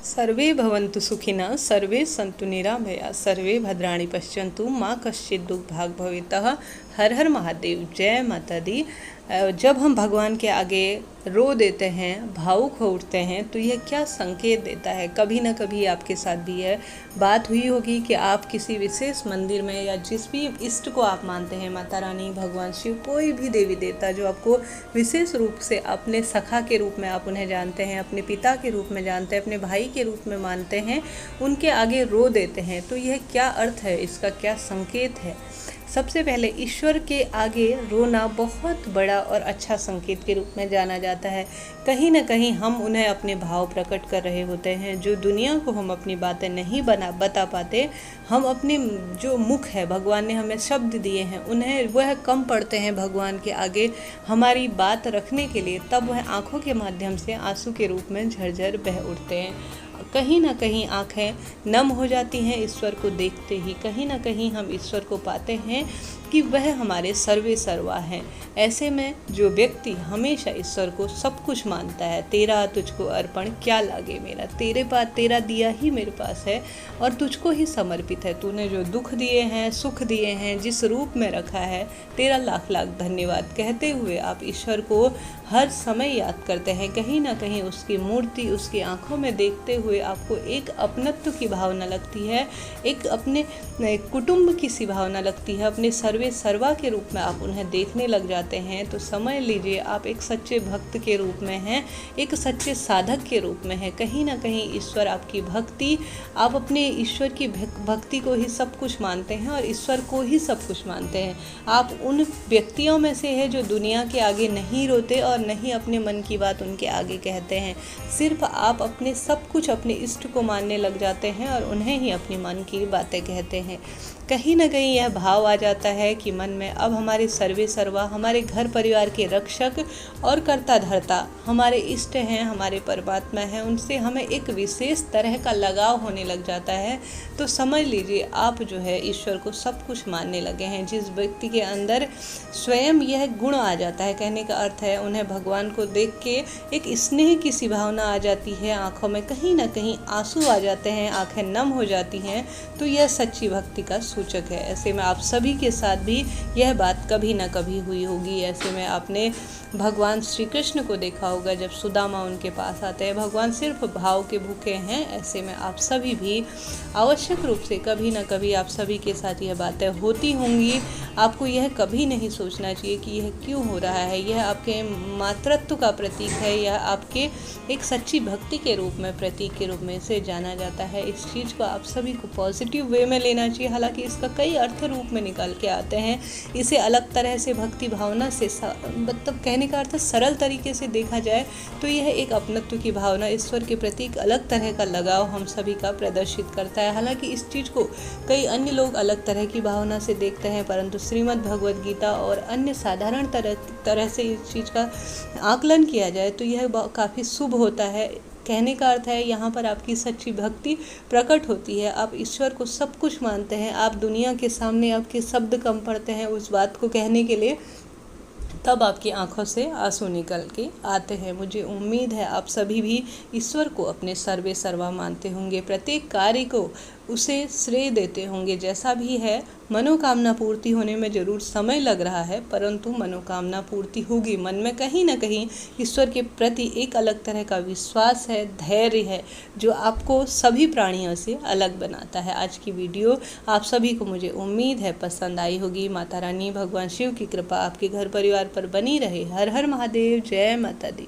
सर्वे भवन्तु सुखिनः सर्वे सन्तु निरामया सर्वे भद्राणि पश्यन्तु माँ कश्चित् दुःखभाग् भवेत्। हर हर महादेव, जय माता दी। जब हम भगवान के आगे रो देते हैं, भावुक हो उठते हैं, तो यह क्या संकेत देता है? कभी ना कभी आपके साथ भी यह बात हुई होगी कि आप किसी विशेष मंदिर में या जिस भी इष्ट को आप मानते हैं, माता रानी, भगवान शिव, कोई भी देवी देवता जो आपको विशेष रूप से अपने सखा के रूप में आप उन्हें जानते हैं, अपने पिता के रूप में जानते हैं, अपने भाई के रूप में मानते हैं, उनके आगे रो देते हैं, तो यह क्या अर्थ है? इसका क्या संकेत है? सबसे पहले ईश्वर के आगे रोना बहुत बड़ा और अच्छा संकेत के रूप में जाना जाता है। कहीं ना कहीं हम उन्हें अपने भाव प्रकट कर रहे होते हैं, जो दुनिया को हम अपनी बातें नहीं बता पाते। हम अपने जो मुख है, भगवान ने हमें शब्द दिए हैं, उन्हें वह कम पड़ते हैं भगवान के आगे हमारी बात रखने के लिए। तब वह आँखों के माध्यम से आंसू के रूप में झरझर बह उठते हैं। कहीं ना कहीं आँखें नम हो जाती हैं ईश्वर को देखते ही। कहीं ना कहीं हम ईश्वर को पाते हैं कि वह हमारे सर्वे सर्वा हैं। ऐसे में जो व्यक्ति हमेशा ईश्वर को सब कुछ मानता है, तेरा तुझको अर्पण क्या लागे मेरा, तेरे पास तेरा दिया ही मेरे पास है और तुझको ही समर्पित है। तूने जो दुख दिए हैं, सुख दिए हैं, जिस रूप में रखा है, तेरा लाख लाख धन्यवाद कहते हुए आप ईश्वर को हर समय याद करते हैं। कहीं ना कहीं उसकी मूर्ति, उसकी आंखों में देखते हुए आपको एक अपनत्व की भावना लगती है, एक अपने कुटुंब की सी भावना लगती है, अपने सर्वे सर्वा के रूप में आप उन्हें देखने लग जाते हैं। तो समझ लीजिए आप एक सच्चे भक्त के रूप में हैं, एक सच्चे साधक के रूप में हैं। कहीं ना कहीं ईश्वर आपकी भक्ति, आप अपने ईश्वर की भक्ति को ही सब कुछ मानते हैं और ईश्वर को ही सब कुछ मानते हैं। आप उन व्यक्तियों में से हैं जो दुनिया के आगे नहीं रोते और नहीं अपने मन की बात उनके आगे कहते हैं। सिर्फ आप अपने सब कुछ अपने इष्ट को मानने लग जाते हैं और उन्हें ही अपनी मन की बातें कहते हैं। कहीं ना कहीं यह भाव आ जाता है कि मन में अब हमारे सर्वे सर्वा, हमारे घर परिवार के रक्षक और कर्ता धर्ता हमारे इष्ट हैं, हमारे परमात्मा हैं, उनसे हमें एक विशेष तरह का लगाव होने लग जाता है। तो समझ लीजिए आप जो है ईश्वर को सब कुछ मानने लगे हैं। जिस व्यक्ति के अंदर स्वयं यह गुण आ जाता है, कहने का अर्थ है उन्हें भगवान को देख के एक स्नेह की सी भावना आ जाती है, आँखों में कहीं ना कहीं आंसू आ जाते हैं, आँखें नम हो जाती हैं, तो यह सच्ची भक्ति का सूचक है। ऐसे में आप सभी के साथ भी यह बात कभी ना कभी हुई होगी। ऐसे में आपने भगवान श्री कृष्ण को देखा होगा, जब सुदामा उनके पास आते हैं, भगवान सिर्फ भाव के भूखे हैं। ऐसे में आप सभी भी आवश्यक रूप से कभी ना कभी आप सभी के साथ यह बातें होती होंगी। आपको यह कभी नहीं सोचना चाहिए कि यह क्यों हो रहा है। यह आपके मातृत्व का प्रतीक है, यह आपके एक सच्ची भक्ति के रूप में, प्रतीक के रूप में इसे जाना जाता है। इस चीज़ को आप सभी को पॉजिटिव वे में लेना चाहिए। हालांकि इसका कई अर्थ रूप में निकाल के आते हैं। इसे अलग तरह से भक्ति भावना से, मतलब कहने का अर्थ सरल तरीके से देखा जाए तो यह एक अपनत्व की भावना, ईश्वर के प्रति एक अलग तरह का लगाव हम सभी का प्रदर्शित करता है। हालांकि इस चीज़ को कई अन्य लोग अलग तरह की भावना से देखते हैं, परंतु श्रीमद् भगवद गीता और अन्य साधारण तरह से इस चीज़ का आकलन किया जाए तो यह काफ़ी शुभ होता है। कहने का अर्थ है यहाँ पर आपकी सच्ची भक्ति प्रकट होती है। आप ईश्वर को सब कुछ मानते हैं, आप दुनिया के सामने आपके शब्द कम पड़ते हैं उस बात को कहने के लिए, तब आपकी आंखों से आंसू निकल के आते हैं। मुझे उम्मीद है आप सभी भी ईश्वर को अपने सर्वे सर्वा मानते होंगे, प्रत्येक कार्य को उसे श्रेय देते होंगे। जैसा भी है, मनोकामना पूर्ति होने में ज़रूर समय लग रहा है, परंतु मनोकामना पूर्ति होगी। मन में कहीं ना कहीं ईश्वर के प्रति एक अलग तरह का विश्वास है, धैर्य है, जो आपको सभी प्राणियों से अलग बनाता है। आज की वीडियो आप सभी को मुझे उम्मीद है पसंद आई होगी। माता रानी, भगवान शिव की कृपा आपके घर परिवार पर बनी रहे। हर हर महादेव, जय माता दी।